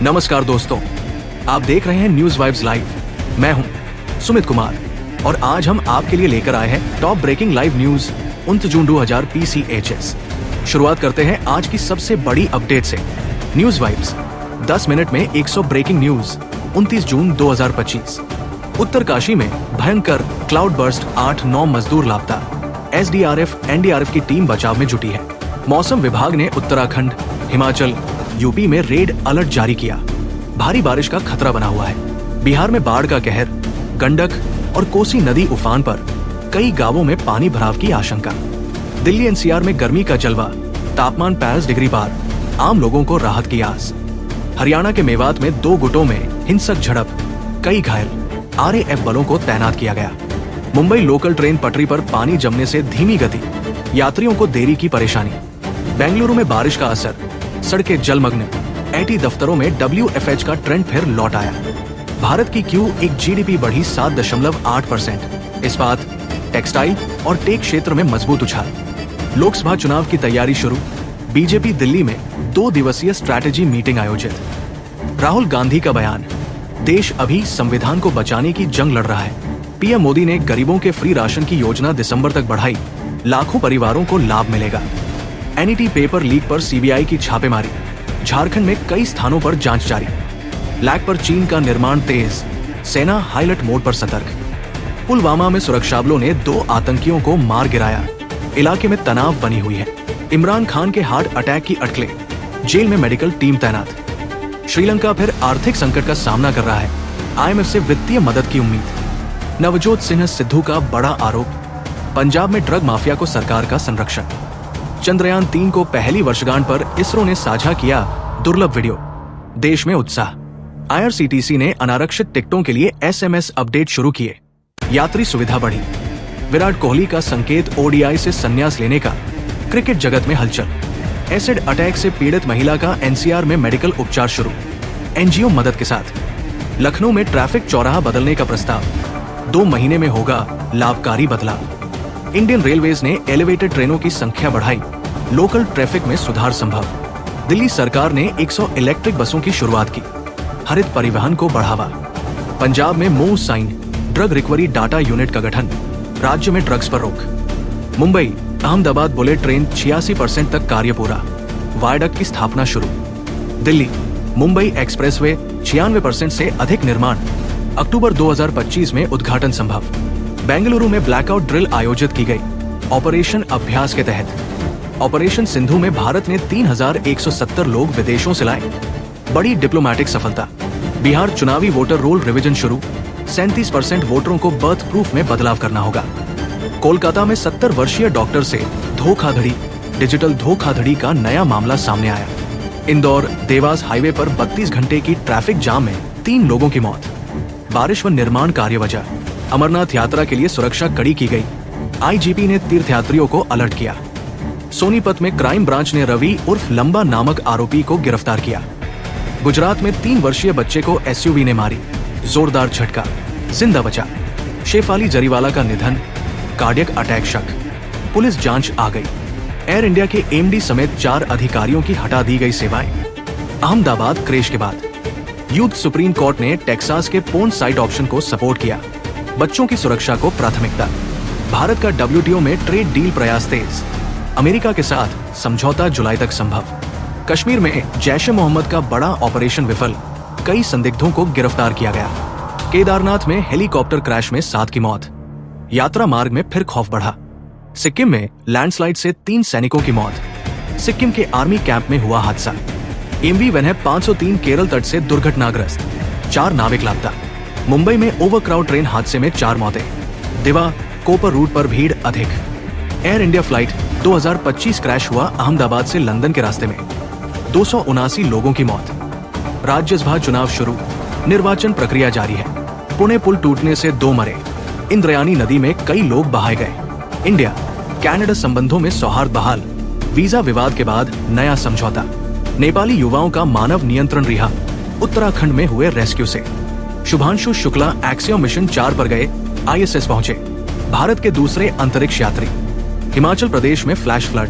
नमस्कार दोस्तों, आप देख रहे हैं न्यूज वाइब्स लाइव। मैं हूं सुमित कुमार और आज हम आपके लिए लेकर आए हैं टॉप ब्रेकिंग लाइव न्यूज 29 जून 2000 PCHS। शुरुआत करते हैं आज की सबसे बड़ी अपडेट से। न्यूज वाइब्स 10 मिनट में 100 ब्रेकिंग न्यूज 29 जून 2025। उत्तरकाशी में भयंकर क्लाउड बर्स्ट, 8-9 मजदूर लापता। SDRF NDRF की टीम बचाव में जुटी है। मौसम विभाग ने उत्तराखंड, हिमाचल, यूपी में रेड अलर्ट जारी किया। भारी बारिश का खतरा बना हुआ है। बिहार में बाढ़ का कहर, गंडक और कोसी नदी उफान पर, कई गांवों में पानी भराव की आशंका। दिल्ली NCR में गर्मी का जलवा, तापमान 35 डिग्री पार, आम लोगों को राहत की आस। हरियाणा के मेवात में 2 गुटों में हिंसक झड़प, कई घायल, RAF बलों को तैनात किया गया। मुंबई लोकल ट्रेन पटरी पर पानी जमने से धीमी गति, यात्रियों को देरी की परेशानी। बेंगलुरु में बारिश का असर, सड़कें जलमग्न। IT दफ्तरों में WFH का ट्रेंड फिर लौट आया। भारत की Q1 GDP बढ़ी 7.8%। इस्पात, टेक्सटाइल और टेक क्षेत्र में मजबूत उछाल। लोकसभा चुनाव की तैयारी शुरू। बीजेपी दिल्ली में 2 दिवसीय स्ट्रैटेजी मीटिंग आयोजित। राहुल गांधी का बयान, देश अभी संविधान को बचाने की जंग लड़ रहा है। PM मोदी ने गरीबों के फ्री राशन की योजना दिसंबर तक बढ़ाई, लाखों परिवारों को लाभ मिलेगा। NET पेपर लीक पर CBI की छापेमारी, झारखंड में कई स्थानों पर जांच जारी। लैक पर चीन का निर्माण तेज, सेना हाईलर्ट मोड पर सतर्क। पुलवामा में सुरक्षाबलों ने 2 आतंकियों को मार गिराया, इलाके में तनाव बनी हुई है। इमरान खान के हार्ट अटैक की अटकलें, जेल में मेडिकल टीम तैनात। श्रीलंका फिर आर्थिक संकट का सामना कर रहा है, IMF से वित्तीय मदद की उम्मीद। नवजोत सिंह सिद्धू का बड़ा आरोप, पंजाब में ड्रग माफिया को सरकार का संरक्षण। चंद्रयान 3 को पहली वर्षगांठ पर इसरो ने साझा किया दुर्लभ वीडियो, देश में उत्साह। IRCTC ने अनारक्षित टिकटों के लिए SMS अपडेट शुरू किए, यात्री सुविधा बढ़ी। विराट कोहली का संकेत ODI से संन्यास लेने का, क्रिकेट जगत में हलचल। एसिड अटैक से पीड़ित महिला का NCR में मेडिकल उपचार शुरू, NGO मदद के साथ। लखनऊ में ट्रैफिक चौराहा बदलने का प्रस्ताव, 2 महीने में होगा लाभकारी बदलाव। इंडियन रेलवेज ने एलिवेटेड ट्रेनों की संख्या बढ़ाई, लोकल ट्रैफिक में सुधार संभव। दिल्ली सरकार ने 100 इलेक्ट्रिक बसों की शुरुआत की, हरित परिवहन को बढ़ावा। पंजाब में move sign, drug recovery data unit का गठन, राज्य में ड्रग्स पर रोक। मुंबई अहमदाबाद बुलेट ट्रेन 86% तक कार्य पूरा, वायडक्ट की स्थापना शुरू। दिल्ली मुंबई एक्सप्रेसवे 96% से अधिक निर्माण, अक्टूबर 2025 में उद्घाटन संभव। बेंगलुरु में ब्लैकआउट ड्रिल आयोजित की गई, ऑपरेशन अभ्यास के तहत। ऑपरेशन सिंधु में भारत ने 3170 लोग विदेशों से लाए, बड़ी डिप्लोमैटिक सफलता। बिहार चुनावी वोटर रोल रिवीजन शुरू, 37% वोटरों को बर्थ प्रूफ में बदलाव करना होगा। कोलकाता में 70 वर्षीय डॉक्टर से धोखाधड़ी, डिजिटल धोखाधड़ी का नया मामला सामने आया। इंदौर देवास हाईवे पर 32 घंटे की ट्रैफिक जाम में 3 लोगों की मौत। बारिश व निर्माण कार्य वजह, अमरनाथ यात्रा के लिए सुरक्षा कड़ी की गई। IGP ने तीर्थयात्रियों को अलर्ट किया। सोनीपत में क्राइम ब्रांच ने रवि उर्फ लंबा नामक आरोपी को गिरफ्तार किया। गुजरात में 3 वर्षीय बच्चे को SUV ने मारी, जोरदार झटका, जिंदा बचा। शेफाली जरीवाला का निधन, कार्डियक अटैक शक, पुलिस जांच आ गई। एयर इंडिया के MD समेत 4 अधिकारियों की हटा दी गई सेवाएं। अहमदाबाद क्रैश के बाद यूथ सुप्रीम कोर्ट ने टेक्सास के पोर्न साइट ऑप्शन को सपोर्ट किया, बच्चों की सुरक्षा को प्राथमिकता। भारत का WTO में ट्रेड डील प्रयास तेज, अमेरिका के साथ समझौता जुलाई तक संभव। कश्मीर में जैश ए मोहम्मद का बड़ा ऑपरेशन विफल, कई संदिग्धों को गिरफ्तार किया गया। केदारनाथ में हेलीकॉप्टर क्रैश में 7 की मौत, यात्रा मार्ग में फिर खौफ बढ़ा। सिक्किम में लैंडस्लाइड से 3 सैनिकों की मौत, सिक्किम के आर्मी कैंप में हुआ हादसा। MV वनहब 503 केरल तट से दुर्घटनाग्रस्त, 4 नाविक लापता। मुंबई में ओवरक्राउड ट्रेन हादसे में 4 मौतें, दिवा कोपर रूट पर भीड़ अधिक। एयर इंडिया फ्लाइट 2025 क्रैश हुआ अहमदाबाद से लंदन के रास्ते में, 279 लोगों की मौत। राज्यसभा चुनाव शुरू, निर्वाचन प्रक्रिया जारी है। पुणे पुल टूटने से 2 मरे, इंद्रायणी नदी में कई लोग बहाए गए। इंडिया कनाडा संबंधों में सौहार्द बहाल, वीजा विवाद के बाद नया समझौता। नेपाली युवाओं का मानव नियंत्रण रिहा, उत्तराखंड में हुए रेस्क्यू से। शुभांशु शुक्ला एक्सियो मिशन 4 पर गए, ISS पहुंचे, भारत के दूसरे अंतरिक्ष यात्री। हिमाचल प्रदेश में फ्लैश फ्लड,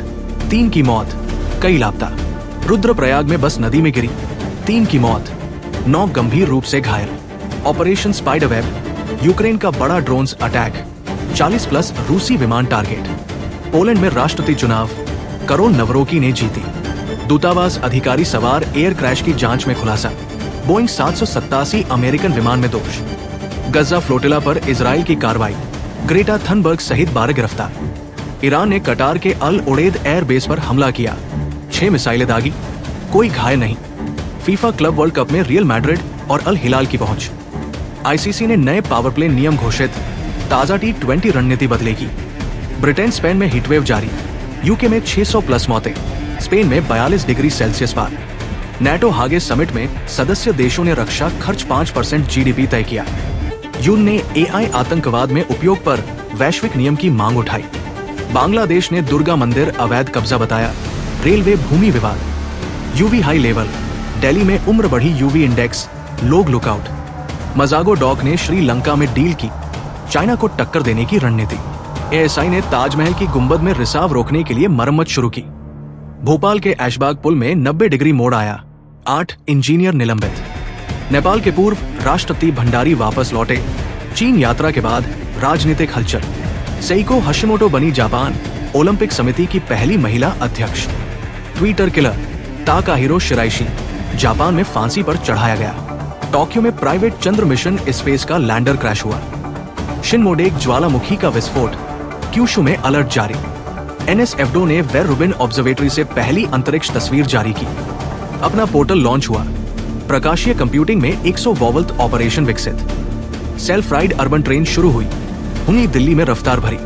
3 की मौत, कई लापता। रुद्रप्रयाग में बस नदी में गिरी, 3 की मौत, 9 गंभीर रूप से घायल। ऑपरेशन स्पाइडरवेब, यूक्रेन का बड़ा ड्रोन्स अटैक, 40+ रूसी विमान टारगेट। पोलैंड में राष्ट्रपति चुनाव, करोल नवरोकी ने जीती। दूतावास अधिकारी सवार एयर क्रैश की जांच में खुलासा, बोइंग 787 अमेरिकन विमान में दोष। गजा फ्लोटिला पर इजराइल की कार्रवाई, ग्रेटा थनबर्ग सहित 12 गिरफ्तार। ईरान ने कटार के अल उड़ैद एयर बेस पर हमला किया, 6 मिसाइलें दागी, कोई घायल नहीं। फीफा क्लब वर्ल्ड कप में रियल मैड्रिड और अल हिलाल की पहुंच। आईसीसी ने नए पावर प्ले नियम घोषित, ताजा T20 रणनीति बदलेगी। ब्रिटेन स्पेन में हीटवेव जारी, यूके में 600+ मौतें, स्पेन में 42 डिग्री सेल्सियस पार। नेटो हागे समिट में सदस्य देशों ने रक्षा खर्च 5% जीडीपी तय किया। यून ने एआई आतंकवाद में उपयोग पर वैश्विक नियम की मांग उठाई। बांग्लादेश ने दुर्गा मंदिर अवैध कब्जा बताया। रेलवे भूमि विवाद, यूवी हाई लेवल, दिल्ली में उम्र बढ़ी यूवी इंडेक्स, लोग लुकआउट। मजागो डॉक ने श्रीलंका में डील की, चाइना को टक्कर देने की रणनीति। एएसआई ने ताजमहल की गुंबद में रिसाव रोकने के लिए मरम्मत शुरू की। भोपाल के ऐशबाग पुल में 90 डिग्री मोड़ आया, 8 इंजीनियर निलंबित। नेपाल के पूर्व राष्ट्रपति भंडारी वापस लौटे, चीन यात्रा के बाद राजनीतिक हलचल। सेइको हशिमोटो बनी जापान ओलंपिक समिति की पहली महिला अध्यक्ष। ट्विटर किलर ताकाहिरो शिराइशी जापान में फांसी पर चढ़ाया गया। टोक्यो में प्राइवेट चंद्र मिशन स्पेस का लैंडर क्रैश हुआ। शिनमोडेक ज्वालामुखी का विस्फोट, क्यूशु में अलर्ट जारी। एनएसएफडो ने वेर रुबिन ऑब्जर्वेटरी से पहली अंतरिक्ष तस्वीर जारी की। अपना पोर्टल लॉन्च हुआ। प्रकाशीय कंप्यूटिंग में 100 वोल्ट ऑपरेशन विकसित। सेल्फ राइड अर्बन ट्रेन शुरू हुई, दिल्ली में रफ्तार भरी।